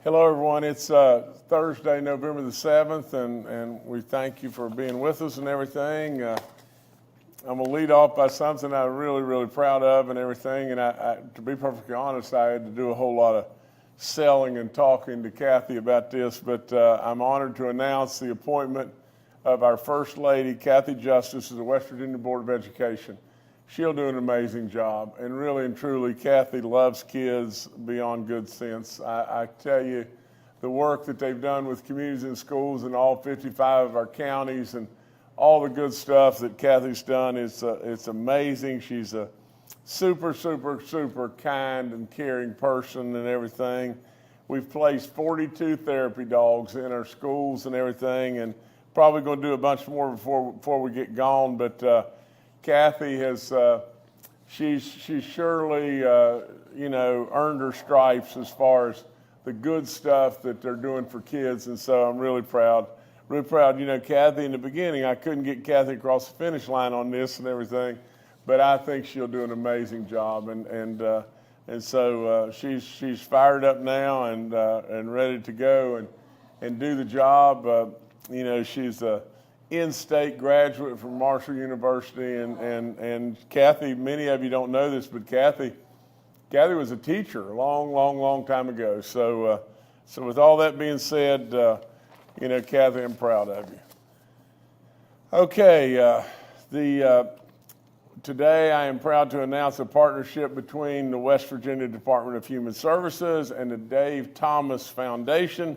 Hello, everyone. It's Thursday, November the 7th, and we thank you for being with us and everything. I'm going to lead off by something I'm really, really proud of and everything. And to be perfectly honest, I had to do a whole lot of selling and talking to Kathy about this, but I'm honored to announce the appointment of our First Lady, Kathy Justice, to the West Virginia Board of Education. She'll do an amazing job, and really and truly, Kathy loves kids beyond good sense. I tell you, the work that they've done with communities and schools in all 55 of our counties and all the good stuff that Kathy's done, it's amazing. She's a super, super, super kind and caring person and everything. We've placed 42 therapy dogs in our schools and everything, and probably going to do a bunch more before we get gone, but Kathy has, she's surely, earned her stripes as far as the good stuff that they're doing for kids, and so I'm really proud. Really proud. You know, Kathy, in the beginning, I couldn't get Kathy across the finish line on this and everything, but I think she'll do an amazing job, and so she's fired up now and ready to go and do the job. She's a in-state graduate from Marshall University, and Kathy, many of you don't know this, but Kathy was a teacher a long time ago. So with all that being said, Kathy, I'm proud of you. Okay, today I am proud to announce a partnership between the West Virginia Department of Human Services and the Dave Thomas Foundation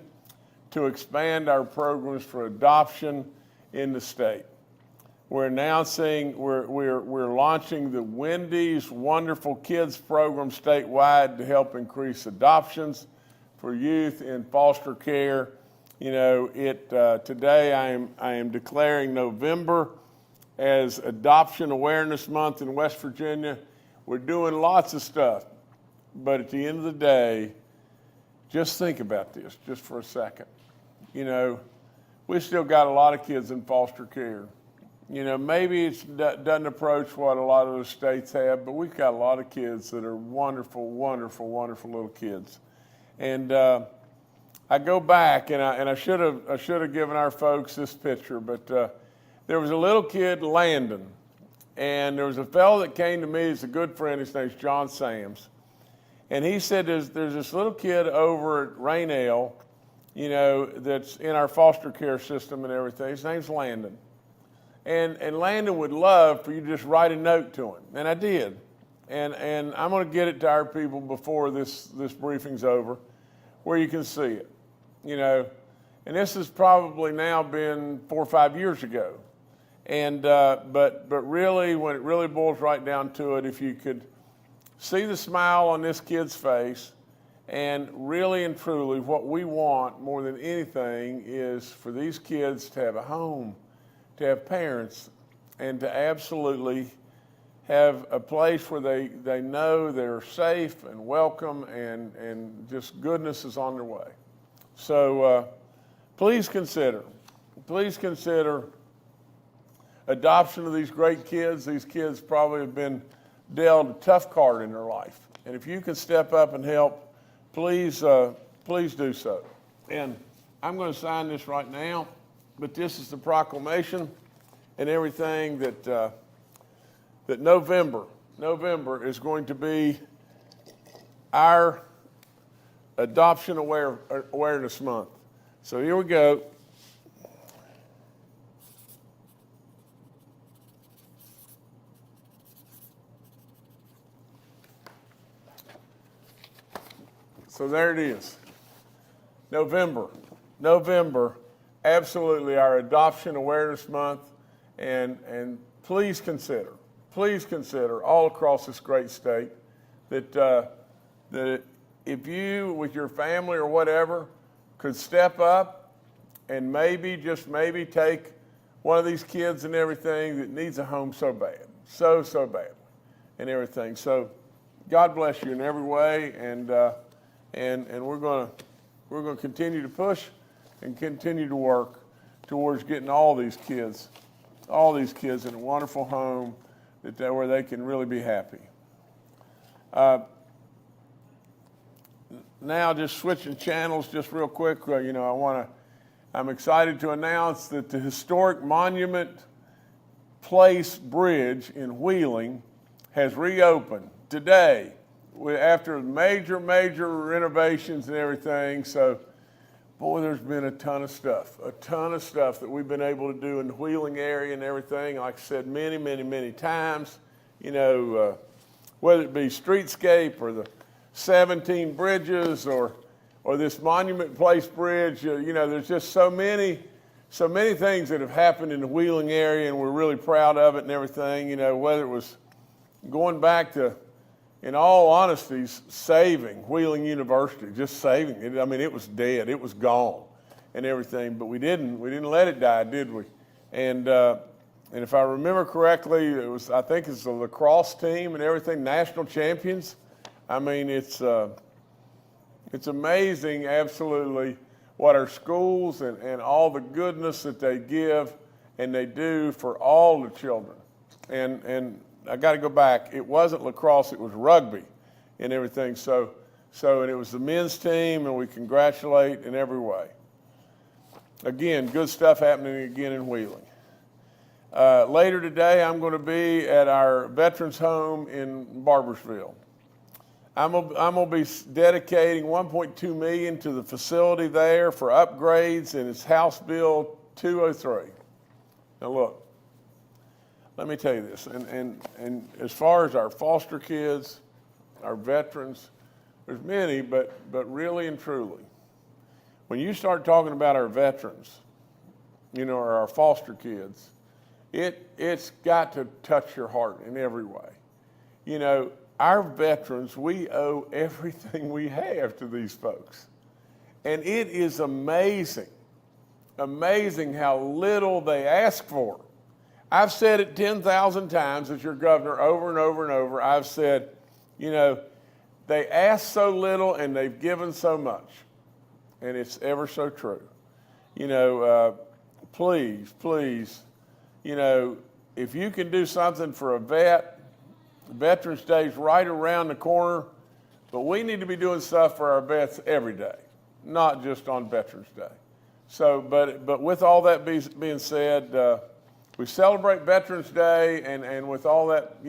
to expand our programs for adoption in the state. We're announcing, we're launching the Wendy's Wonderful Kids program statewide to help increase adoptions for youth in foster care. Today I am declaring November as Adoption Awareness Month in West Virginia. We're doing lots of stuff, but at the end of the day, just think about this just for a second. We still got a lot of kids in foster care. Maybe it doesn't approach what a lot of the states have, but we've got a lot of kids that are wonderful, wonderful, wonderful little kids. And I go back, and I should have given our folks this picture, but there was a little kid, Landon, and there was a fellow that came to me. He's a good friend. His name's John Sams, and he said there's this little kid over at Rainelle, that's in our foster care system and everything. His name's Landon. And Landon would love for you to just write a note to him. And I did. And I'm going to get it to our people before this briefing's over, where you can see it. And this has probably now been 4 or 5 years ago. And but really, when it really boils right down to it, if you could see the smile on this kid's face, and really and truly, what we want more than anything is for these kids to have a home, to have parents, and to absolutely have a place where they know they're safe and welcome, and just goodness is on their way. So please consider adoption of these great kids. These kids probably have been dealt a tough card in their life. And if you can step up and help, please do so. And I'm going to sign this right now, but this is the proclamation and everything that November is going to be our Adoption Awareness Month. So here we go. So there it is. November, absolutely our Adoption Awareness Month, and please consider all across this great state that if you, with your family or whatever, could step up and just maybe take one of these kids and everything that needs a home so bad, so badly, and everything. So God bless you in every way, and we're going to continue to push and continue to work towards getting all these kids in a wonderful home where they can really be happy. now just switching channels just real quick, I'm excited to announce that the historic Monument Place Bridge in Wheeling has reopened today after major renovations and everything. So, boy, there's been a ton of stuff that we've been able to do in the Wheeling area and everything. Like I said, many times, whether it be streetscape or the 17 bridges or this Monument Place Bridge, there's just so many things that have happened in the Wheeling area, and we're really proud of it and everything. Whether it was going back to, in all honesty, saving Wheeling University, just saving it. I mean, it was dead, it was gone, and everything. But we didn't let it die, did we? And if I remember correctly, I think it's the lacrosse team and everything, national champions. I mean, it's amazing, absolutely, what our schools and all the goodness that they give and they do for all the children. And I got to go back. It wasn't lacrosse; it was rugby, and everything. So, and it was the men's team, and we congratulate in every way. Again, good stuff happening again in Wheeling. Later today, I'm going to be at our veterans home in Barbersville. I'm going to be dedicating $1.2 million to the facility there for upgrades, and it's House Bill 203. Now look, let me tell you this, and as far as our foster kids, our veterans, there's many, but really and truly, when you start talking about our veterans, or our foster kids, it's got to touch your heart in every way. Our veterans, we owe everything we have to these folks. And it is amazing how little they ask for. I've said it 10,000 times as your governor over and over and over. I've said, they ask so little and they've given so much. And it's ever so true. Please, if you can do something for a vet, Veterans Day is right around the corner, but we need to be doing stuff for our vets every day, not just on Veterans Day. So, but with all that being said, we celebrate Veterans Day, and with all that,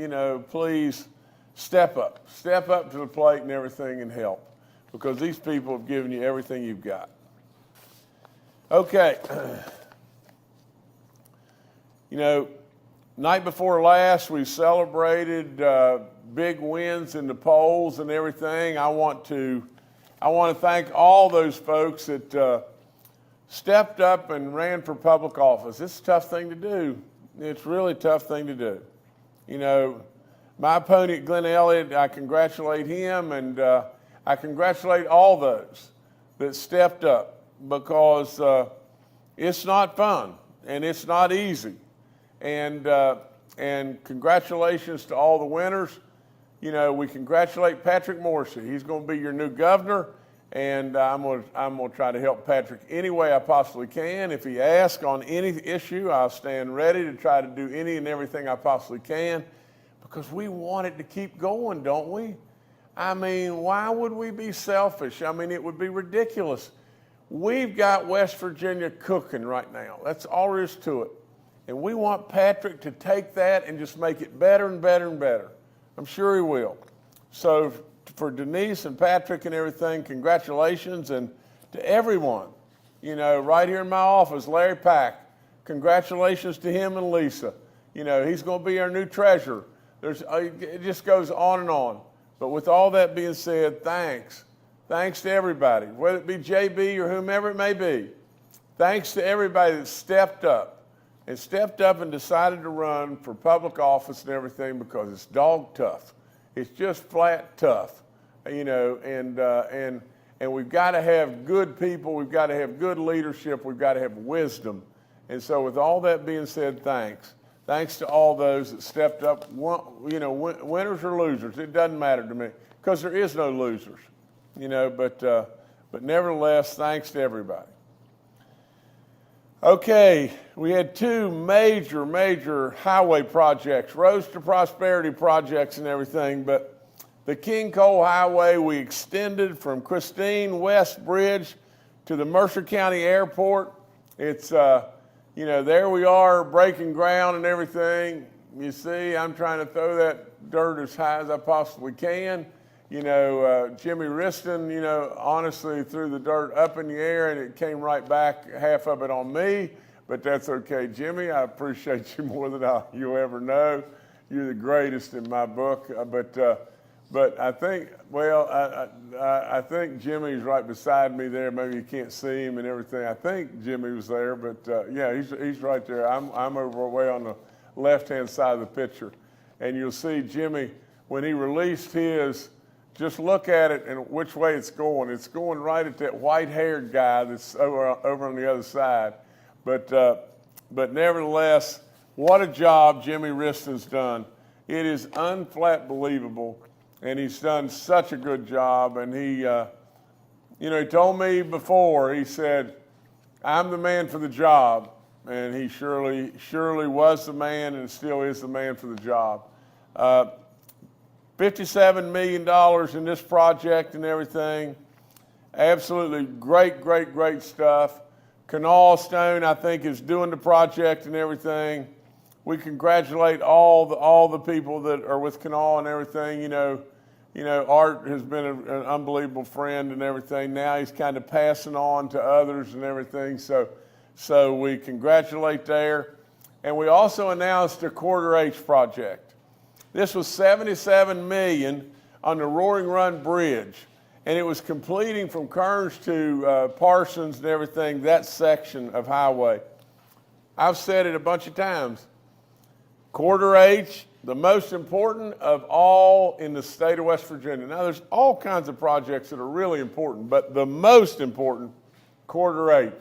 please step up to the plate and everything and help, because these people have given you everything you've got. Okay. Night before last, we celebrated big wins in the polls and everything. I want to thank all those folks that stepped up and ran for public office. It's a tough thing to do. It's really a tough thing to do. My opponent, Glenn Elliott, I congratulate him, and I congratulate all those that stepped up, because it's not fun and it's not easy. And congratulations to all the winners. We congratulate Patrick Morrisey. He's going to be your new governor, and I'm going to try to help Patrick any way I possibly can. If he asks on any issue, I'll stand ready to try to do any and everything I possibly can, because we want it to keep going, don't we? I mean, why would we be selfish? I mean, it would be ridiculous. We've got West Virginia cooking right now. That's all there is to it. And we want Patrick to take that and just make it better and better and better. I'm sure he will. So for Denise and Patrick and everything, congratulations. And to everyone, right here in my office, Larry Pack, congratulations to him and Lisa. He's going to be our new treasurer. It just goes on and on. But with all that being said, thanks. Thanks to everybody, whether it be JB or whomever it may be. Thanks to everybody that stepped up and decided to run for public office and everything, because it's dog tough. It's just flat tough, and we've got to have good people. We've got to have good leadership. We've got to have wisdom. And so with all that being said, thanks. Thanks to all those that stepped up. Winners or losers, it doesn't matter to me, because there is no losers, but nevertheless, thanks to everybody. Okay, we had two major highway projects, Roads to Prosperity projects and everything, but the King Cole Highway. We extended from Christine West Bridge to the Mercer County Airport. It's, there we are breaking ground and everything. You see, I'm trying to throw that dirt as high as I possibly can. Jimmy Riston, honestly threw the dirt up in the air and it came right back, half of it on me, but that's okay. Jimmy, I appreciate you more than you'll ever know. You're the greatest in my book. But I think, I think Jimmy's right beside me there. Maybe you can't see him and everything. I think Jimmy was there, but he's right there. I'm over way on the left-hand side of the picture. And you'll see Jimmy, when he released his, just look at it and which way it's going. It's going right at that white-haired guy that's over on the other side. But nevertheless, what a job Jimmy Riston's done. It is unflat believable, and he's done such a good job. And he told me before, he said, I'm the man for the job. And he surely was the man and still is the man for the job. $57 million in this project and everything. Absolutely great stuff. Kanawha Stone, I think, is doing the project and everything. We congratulate all the people that are with Kanawha and everything. Art has been an unbelievable friend and everything. Now he's kind of passing on to others and everything. So we congratulate there. And we also announced a Quarter H project. This was $77 million on the Roaring Run Bridge, and it was completing from Kearns to Parsons and everything, that section of highway. I've said it a bunch of times. Quarter H, the most important of all in the state of West Virginia. Now, there's all kinds of projects that are really important, but the most important, Quarter H.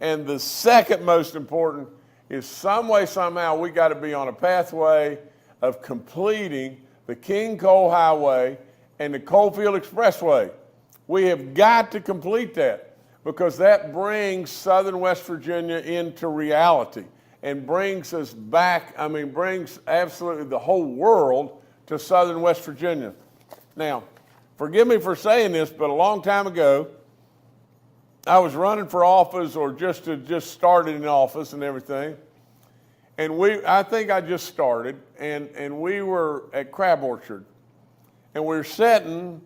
And the second most important is some way, somehow, we got to be on a pathway of completing the King Cole Highway and the Coalfield Expressway. We have got to complete that because that brings southern West Virginia into reality and brings us back, brings absolutely the whole world to southern West Virginia. Now, forgive me for saying this, but a long time ago, I was running for office or just started in office and everything. And I think I just started, and we were at Crab Orchard. And we were sitting,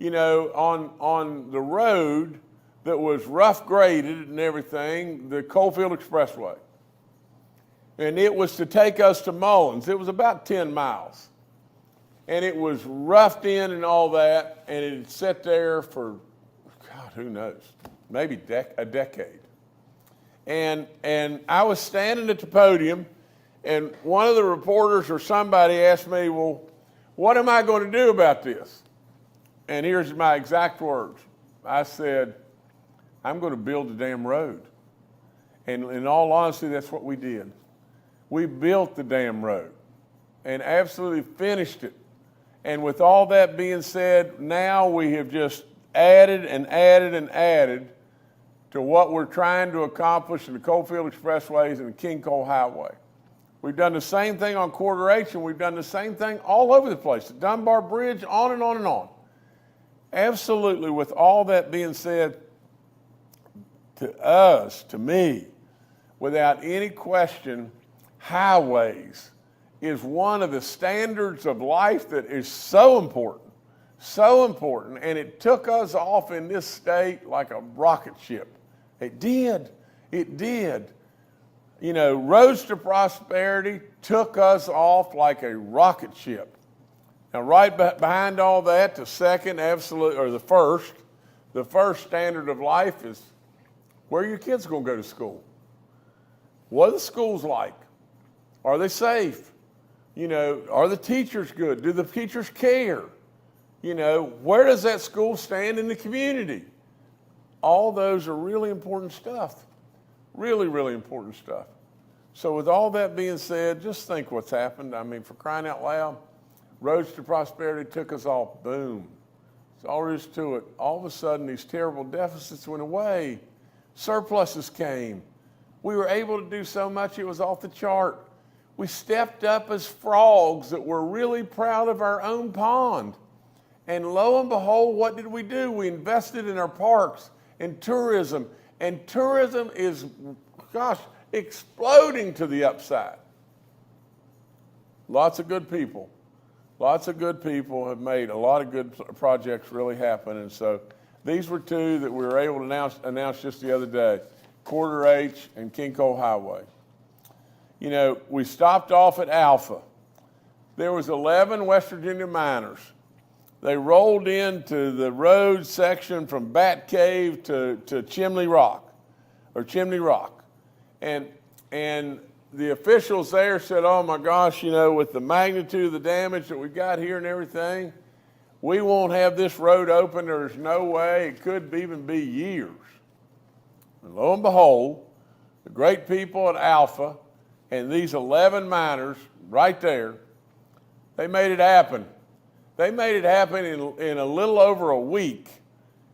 on the road that was rough graded and everything, the Coalfield Expressway. And it was to take us to Mullins. It was about 10 miles. And it was roughed in and all that, and it had sat there for, God, who knows, maybe a decade. And I was standing at the podium, and one of the reporters or somebody asked me, well, what am I going to do about this? And here's my exact words. I said, I'm going to build a damn road. And in all honesty, that's what we did. We built the damn road and absolutely finished it. And with all that being said, now we have just added and added and added to what we're trying to accomplish in the Coalfield Expressways and the King Cole Highway. We've done the same thing on Quarter H, and we've done the same thing all over the place. The Dunbar Bridge, on and on and on. Absolutely, with all that being said, to us, to me, without any question, highways is one of the standards of life that is so important, and it took us off in this state like a rocket ship. It did. Roads to Prosperity took us off like a rocket ship. Now, right behind all that, the first standard of life is where are your kids going to go to school? What are the schools like? Are they safe? Are the teachers good? Do the teachers care? Where does that school stand in the community? All those are really important stuff. Really, really important stuff. So with all that being said, just think what's happened. For crying out loud, Roads to Prosperity took us off. Boom. That's all there is to it. All of a sudden, these terrible deficits went away. Surpluses came. We were able to do so much, it was off the chart. We stepped up as frogs that were really proud of our own pond. And lo and behold, what did we do? We invested in our parks and tourism. And tourism is, gosh, exploding to the upside. Lots of good people. Lots of good people have made a lot of good projects really happen. And so these were two that we were able to announce just the other day, Quarter H and King Cole Highway. You know, we stopped off at Alpha. There was 11 West Virginia miners. They rolled into the road section from Bat Cave to Chimney Rock. And the officials there said, oh my gosh, you know, with the magnitude of the damage that we got here and everything, we won't have this road open. There's no way. It could even be years. And lo and behold, the great people at Alpha and these 11 miners right there, they made it happen. They made it happen in a little over a week.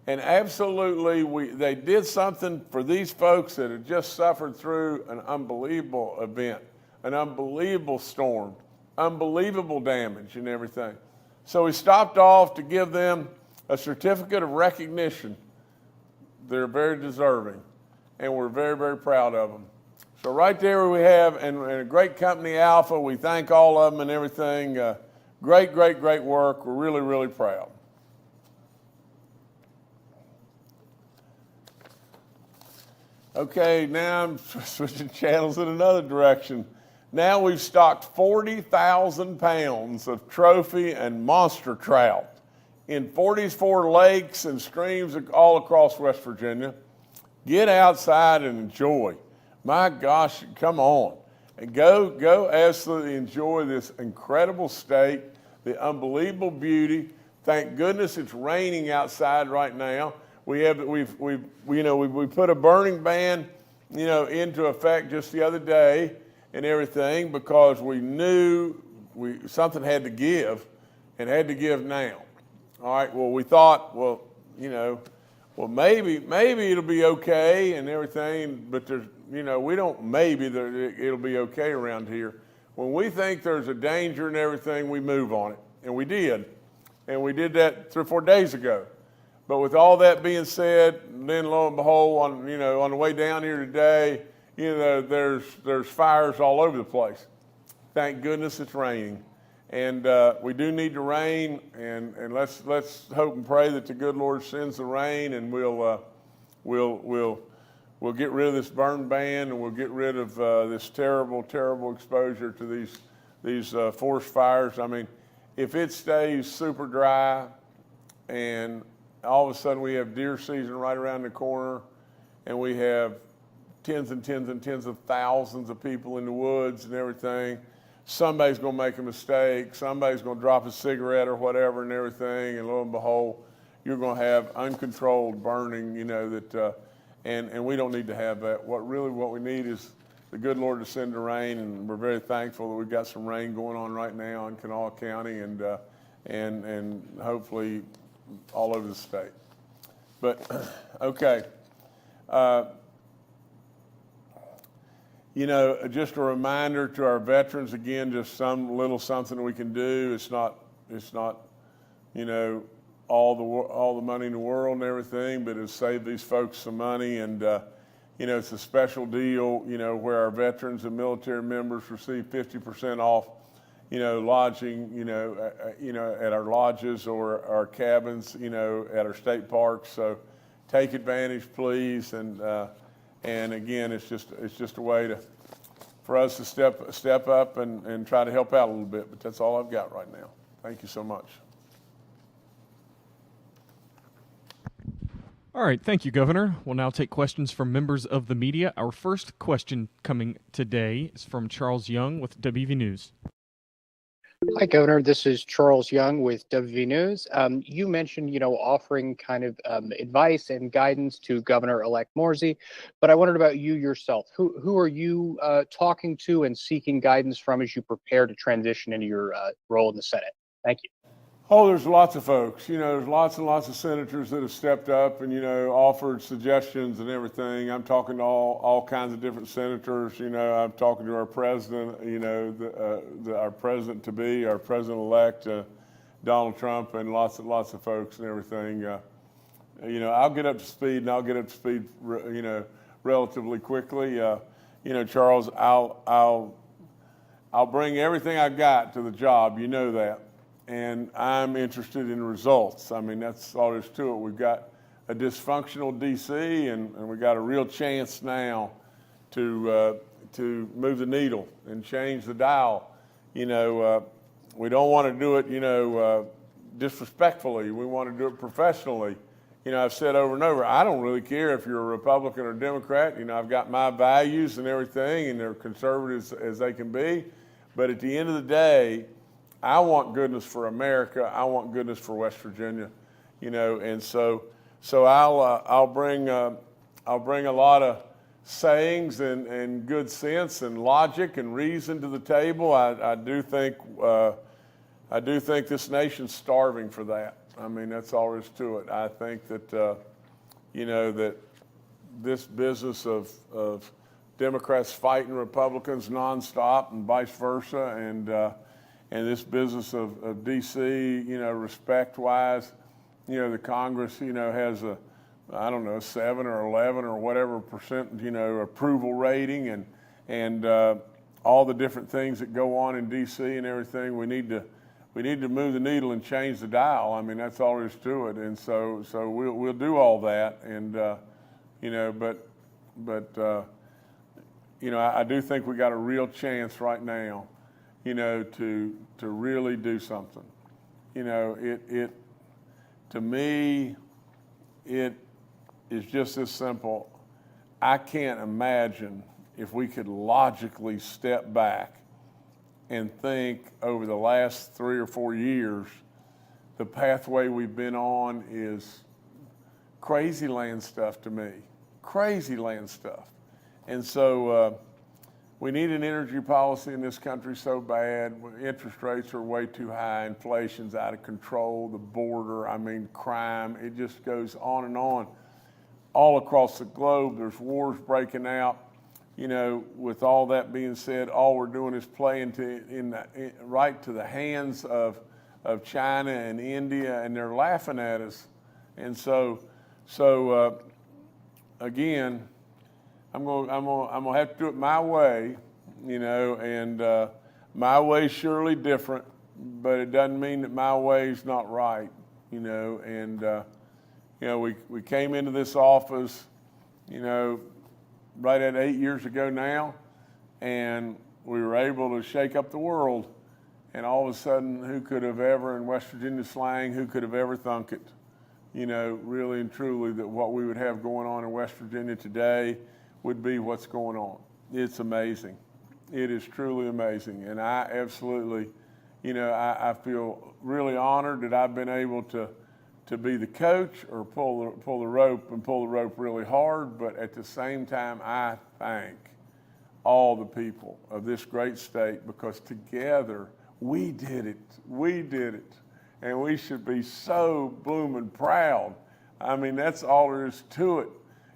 And absolutely, they did something for these folks that had just suffered through an unbelievable event, an unbelievable storm, unbelievable damage and everything. So we stopped off to give them a certificate of recognition. They're very deserving, and we're very, very proud of them. So right there we have, and a great company, Alpha. We thank all of them and everything. Great, great, great work. We're really, really proud. Okay, now I'm switching channels in another direction. Now we've stocked 40,000 pounds of trophy and monster trout in 44 lakes and streams all across West Virginia. Get outside and enjoy. My gosh, come on. And go absolutely enjoy this incredible state, the unbelievable beauty. Thank goodness it's raining outside right now. We put a burning ban, you know, into effect just the other day and everything because we knew something had to give and had to give now. All right, well, we thought, well, you know, well, maybe it'll be okay and everything, but there's, you know, we don't maybe it'll be okay around here. When we think there's a danger and everything, we move on it, and we did. And we did that 3 or 4 days ago. But with all that being said, then lo and behold, on the way down here today, you know, there's fires all over the place. Thank goodness it's raining, and we do need the rain. And let's hope and pray that the good Lord sends the rain, and we'll get rid of this burn ban, and we'll get rid of this terrible, terrible exposure to these forest fires. I mean, if it stays super dry and all of a sudden we have deer season right around the corner and we have tens and tens and tens of thousands of people in the woods and everything, somebody's going to make a mistake, somebody's going to drop a cigarette or whatever and everything, and lo and behold, you're going to have uncontrolled burning, you know, that, and we don't need to have that. What we need is the good Lord to send the rain, and we're very thankful that we've got some rain going on right now in Kanawha County and hopefully all over the state. But, okay. You know, just a reminder to our veterans, again, just some little something we can do. It's not, you know, all the money in the world and everything, but it's saved these folks some money. And, you know, it's a special deal, you know, where our veterans and military members receive 50% off, you know, lodging, you know, at our lodges or our cabins, you know, at our state parks. So take advantage, please. And again, it's just a way for us to step up and try to help out a little bit. But that's all I've got right now. Thank you so much. All right, thank you, Governor. We'll now take questions from members of the media. Our first question coming today is from Charles Young with WV News. Hi, Governor. This is Charles Young with WV News. You mentioned, you know, offering kind of advice and guidance to Governor-elect Morsey, but I wondered about you yourself. Who are you talking to and seeking guidance from as you prepare to transition into your role in the Senate? Thank you. Oh, there's lots of folks. You know, there's lots and lots of senators that have stepped up and, you know, offered suggestions and everything. I'm talking to all kinds of different senators. You know, I'm talking to our president, you know, our president-to-be, our president-elect, Donald Trump and lots of folks and everything. I'll get up to speed, and I'll get up to speed, relatively quickly. Charles, I'll bring everything I got to the job. You know that, and I'm interested in results. I mean, that's all there is to it. We've got a dysfunctional D.C. and we got a real chance now to move the needle and change the dial. We don't want to do it, disrespectfully. We want to do it professionally. I've said over and over, I don't really care if you're a Republican or Democrat. I've got my values and everything, and they're conservative as they can be. But at the end of the day, I want goodness for America. I want goodness for West Virginia, and so I'll bring a lot of sayings and good sense and logic and reason to the table. I do think this nation's starving for that. I mean, that's all there is to it. I think that that this business of Democrats fighting Republicans nonstop and vice versa, and this business of D.C. respect-wise, the Congress has a 7 or 11 or whatever percent approval rating, and all the different things that go on in D.C. and everything. We need to move the needle and change the dial. I mean, that's all there is to it. And so we'll do all that. And I do think we got a real chance right now, to really do something. To me, it is just this simple. I can't imagine if we could logically step back and think over the last 3 or 4 years, the pathway we've been on is crazy land stuff to me, crazy land stuff. And so we need an energy policy in this country so bad. Interest rates are way too high, inflation's out of control, the border, crime, it just goes on and on. All across the globe, there's wars breaking out. With all that being said, all we're doing is playing right to the hands of China and India, and they're laughing at us. And so again, I'm gonna have to do it my way, and my way's surely different, but it doesn't mean that my way's not right, and we came into this office, right at 8 years ago now, and we were able to shake up the world. And all of a sudden, who could have ever, in West Virginia slang, who could have ever thunk it? Really and truly, that what we would have going on in West Virginia today would be what's going on. It's amazing. It is truly amazing. And I absolutely, I feel really honored that I've been able to be the coach or pull the rope really hard, but at the same time, I thank all the people of this great state, because together we did it, and we should be so blooming proud. I mean, that's all there is to it.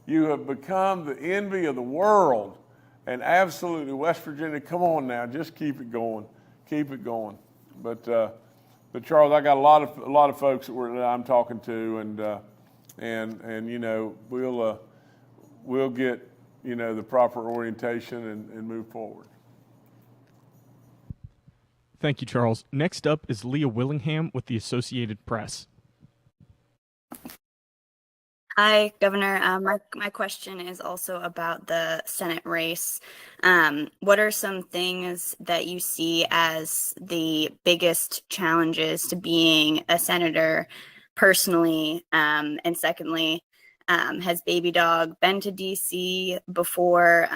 You have become the envy of the world, and absolutely, West Virginia, come on now, just keep it going. But Charles, I got a lot of folks that I'm talking to, and we'll get the proper orientation and move forward. Thank you, Charles. Next up is Leah Willingham with the Associated Press. Hi, Governor. My question is also about the Senate race. What are some things that you see as the biggest challenges to being a senator personally? And secondly, has Baby Dog been to DC before?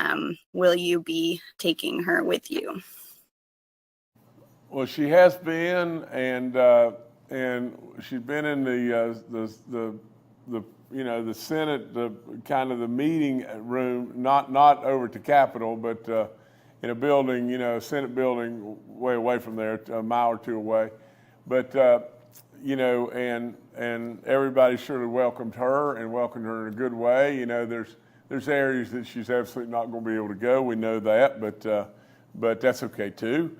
Will you be taking her with you? Well, she has been, and she's been in the Senate, the meeting room, not over at the Capitol, but in a building, a Senate building way away from there, a mile or two away. But and everybody surely welcomed her and welcomed her in a good way. There's areas that she's absolutely not going to be able to go. We know that, but that's okay too.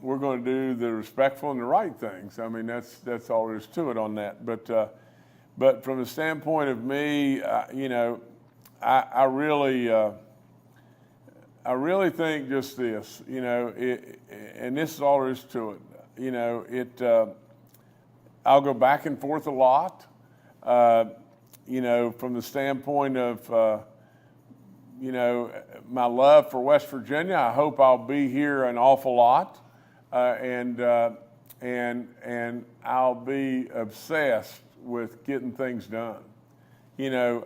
we're going to do the respectful and the right things. I mean, that's all there is to it on that. But from the standpoint of me, you know, I really think just this, you know, and this is all there is to it. You know, I'll go back and forth a lot. You know, from the standpoint of, you know, my love for West Virginia, I hope I'll be here an awful lot, and I'll be obsessed with getting things done. You know,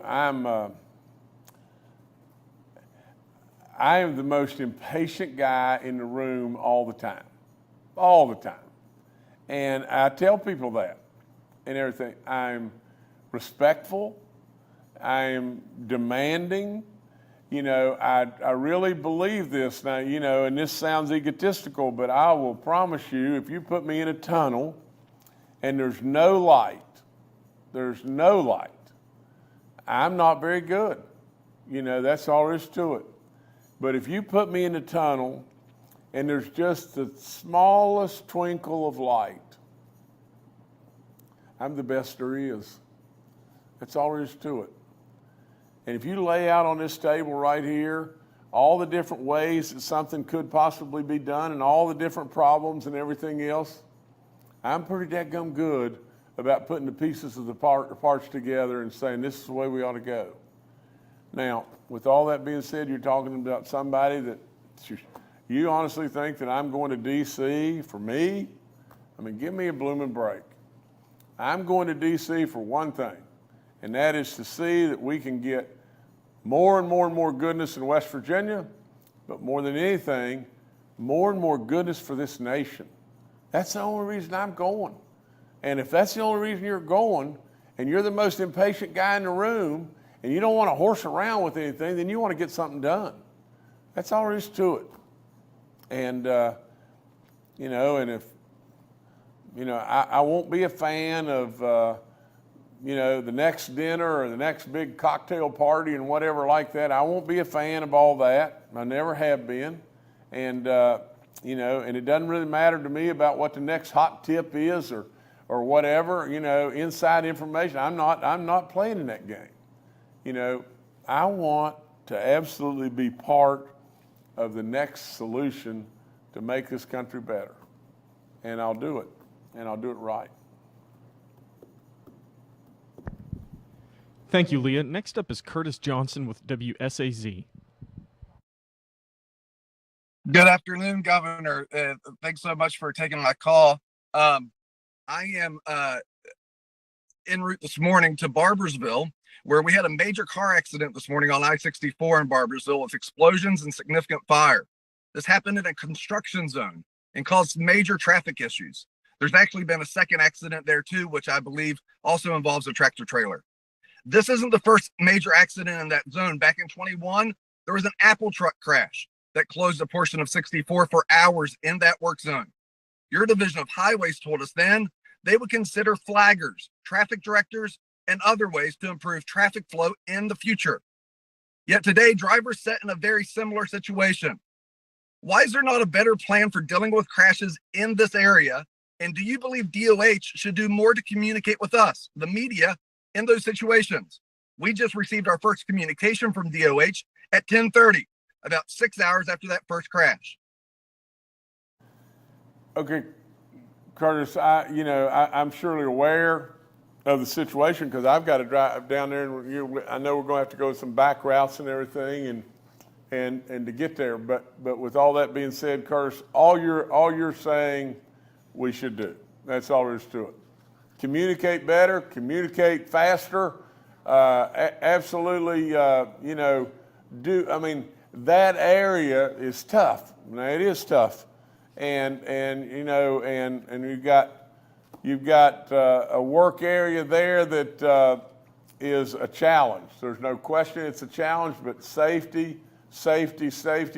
I am the most impatient guy in the room all the time, and I tell people that and everything. I'm respectful. I'm demanding. You know, I really believe this now, you know, and this sounds egotistical, but I will promise you, if you put me in a tunnel and there's no light, I'm not very good. You know, that's all there is to it. But if you put me in a tunnel and there's just the smallest twinkle of light, I'm the best there is. That's all there is to it. And if you lay out on this table right here all the different ways that something could possibly be done and all the different problems and everything else, I'm pretty dadgum good about putting the pieces of the parts together and saying this is the way we ought to go. Now, with all that being said, you're talking about somebody that you honestly think that I'm going to D.C. for me? I mean, give me a blooming break. I'm going to D.C. for one thing, and that is to see that we can get more and more and more goodness in West Virginia, but more than anything, more and more goodness for this nation. That's the only reason I'm going. And if that's the only reason you're going, and you're the most impatient guy in the room, and you don't want to horse around with anything, then you want to get something done. That's all there is to it. And, you know, and if, you know, I won't be a fan of, you know, the next dinner or the next big cocktail party and whatever like that. I won't be a fan of all that. I never have been. And, you know, and it doesn't really matter to me about what the next hot tip is or whatever, you know, inside information. I'm not playing in that game. You know, I want to absolutely be part of the next solution to make this country better. And I'll do it. And I'll do it right. Thank you, Leah. Next up is Curtis Johnson with WSAZ. Good afternoon, Governor. Thanks so much for taking my call. I am en route this morning to Barboursville, where we had a major car accident this morning on I-64 in Barboursville with explosions and significant fire. This happened in a construction zone and caused major traffic issues. There's actually been a second accident there too, which I believe also involves a tractor trailer. This isn't the first major accident in that zone. Back in 21, there was an Apple truck crash that closed a portion of 64 for hours in that work zone. Your Division of Highways told us then they would consider flaggers, traffic directors, and other ways to improve traffic flow in the future. Yet today, drivers sit in a very similar situation. Why is there not a better plan for dealing with crashes in this area? And do you believe DOH should do more to communicate with us, the media, in those situations? We just received our first communication from DOH at 10:30, about 6 hours after that first crash. Okay, Curtis, I'm surely aware of the situation because I've got to drive down there, and I know we're going to have to go some back routes and everything, and to get there. But with all that being said, Curtis, all you're saying we should do. That's all there is to it. Communicate better, communicate faster. Absolutely, that area is tough. Now, it is tough. And you've got a work area there that is a challenge. There's no question it's a challenge, but safety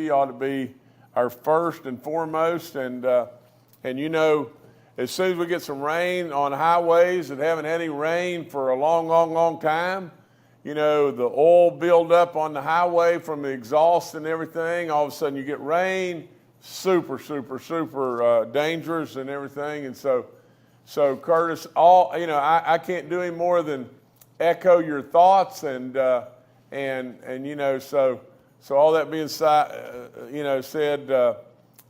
ought to be our first and foremost. And as soon as we get some rain on highways that haven't had any rain for a long time, the oil build up on the highway from the exhaust and everything, all of a sudden you get rain, super, super, super dangerous and everything. And so Curtis, I can't do any more than echo your thoughts and so all that being said,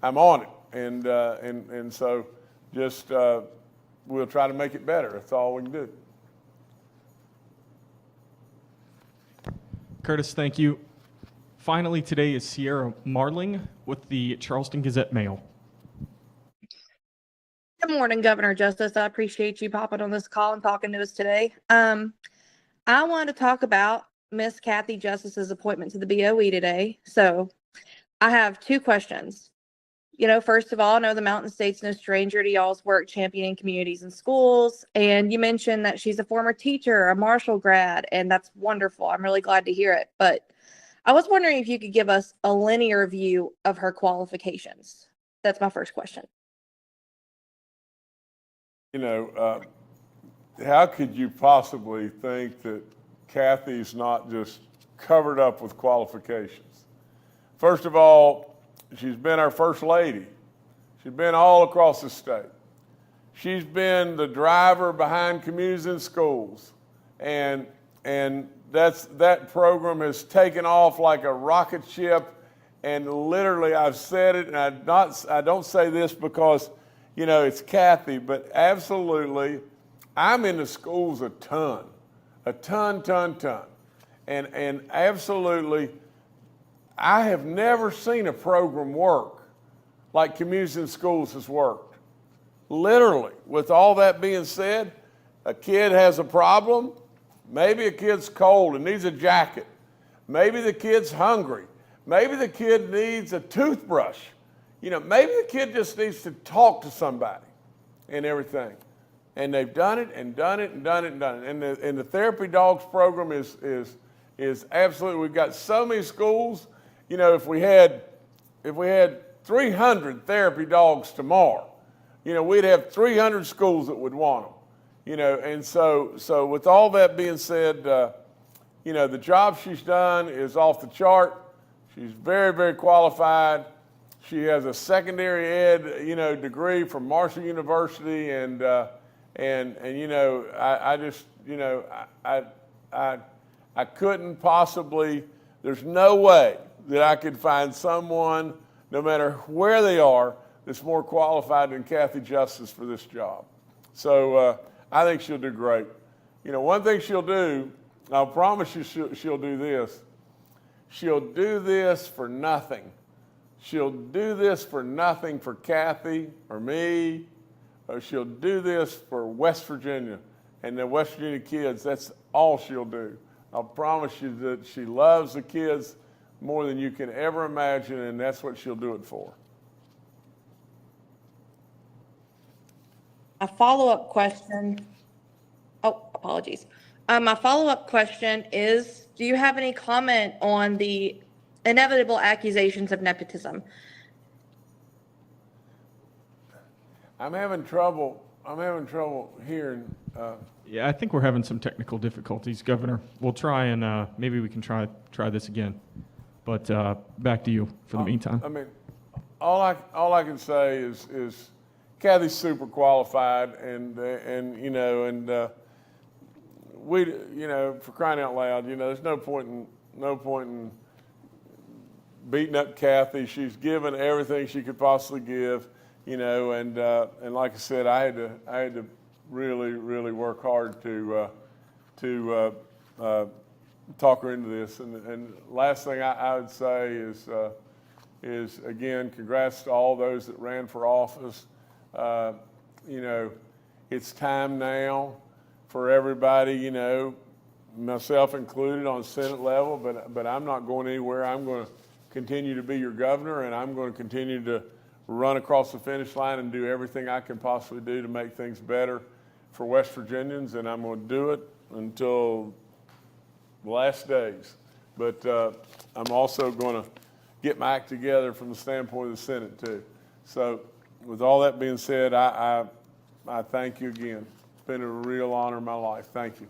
I'm on it, and so just we'll try to make it better. That's all we can do. Curtis, thank you. Finally, today is Sierra Marling with the Charleston Gazette-Mail. Good morning, Governor Justice. I appreciate you popping on this call and talking to us today. I wanted to talk about Miss Kathy Justice's appointment to the BOE today. So I have two questions. First of all, I know the Mountain State's no stranger to y'all's work championing communities and schools. And you mentioned that she's a former teacher, a Marshall grad, and that's wonderful. I'm really glad to hear it. But I was wondering if you could give us a linear view of her qualifications. That's my first question. How could you possibly think that Kathy's not just covered up with qualifications? First of all, she's been our first lady. She's been all across the state. She's been the driver behind communities and schools. And that program has taken off like a rocket ship. And literally, I've said it, and I don't say this because, it's Kathy, but absolutely, I'm in the schools a ton. And absolutely, I have never seen a program work like Communities in Schools has worked. Literally, with all that being said, a kid has a problem. Maybe a kid's cold and needs a jacket. Maybe the kid's hungry. Maybe the kid needs a toothbrush. Maybe the kid just needs to talk to somebody and everything. And they've done it and done it and done it and done it. And the Therapy Dogs program is absolutely, we've got so many schools. If we had 300 therapy dogs tomorrow, we'd have 300 schools that would want them. And so with all that being said, the job she's done is off the chart. She's very, very qualified. She has a secondary ed, degree from Marshall University, and I couldn't possibly. There's no way that I could find someone, no matter where they are, that's more qualified than Kathy Justice for this job. So I think she'll do great. One thing she'll do, I'll promise you she'll do this. She'll do this for nothing. She'll do this for nothing for Kathy or me. Or she'll do this for West Virginia and the West Virginia kids. That's all she'll do. I'll promise you that she loves the kids more than you can ever imagine, and that's what she'll do it for. A follow-up question. Oh, apologies. My follow-up question is, do you have any comment on the inevitable accusations of nepotism? I'm having trouble hearing. Yeah, I think we're having some technical difficulties, Governor. We'll try and maybe we can try this again. But back to you for the meantime. I mean, all I can say is Kathy's super qualified, and we, for crying out loud, there's no point in beating up Kathy. She's given everything she could possibly give, and like I said, I had to really, really work hard to talk her into this. And last thing I would say is again, congrats to all those that ran for office. It's time now for everybody, myself included on Senate level, but I'm not going anywhere. I'm going to continue to be your governor, and I'm going to continue to run across the finish line and do everything I can possibly do to make things better for West Virginians, and I'm going to do it until the last days. But I'm also going to get my act together from the standpoint of the Senate too. So with all that being said, I thank you again. It's been a real honor in my life. Thank you.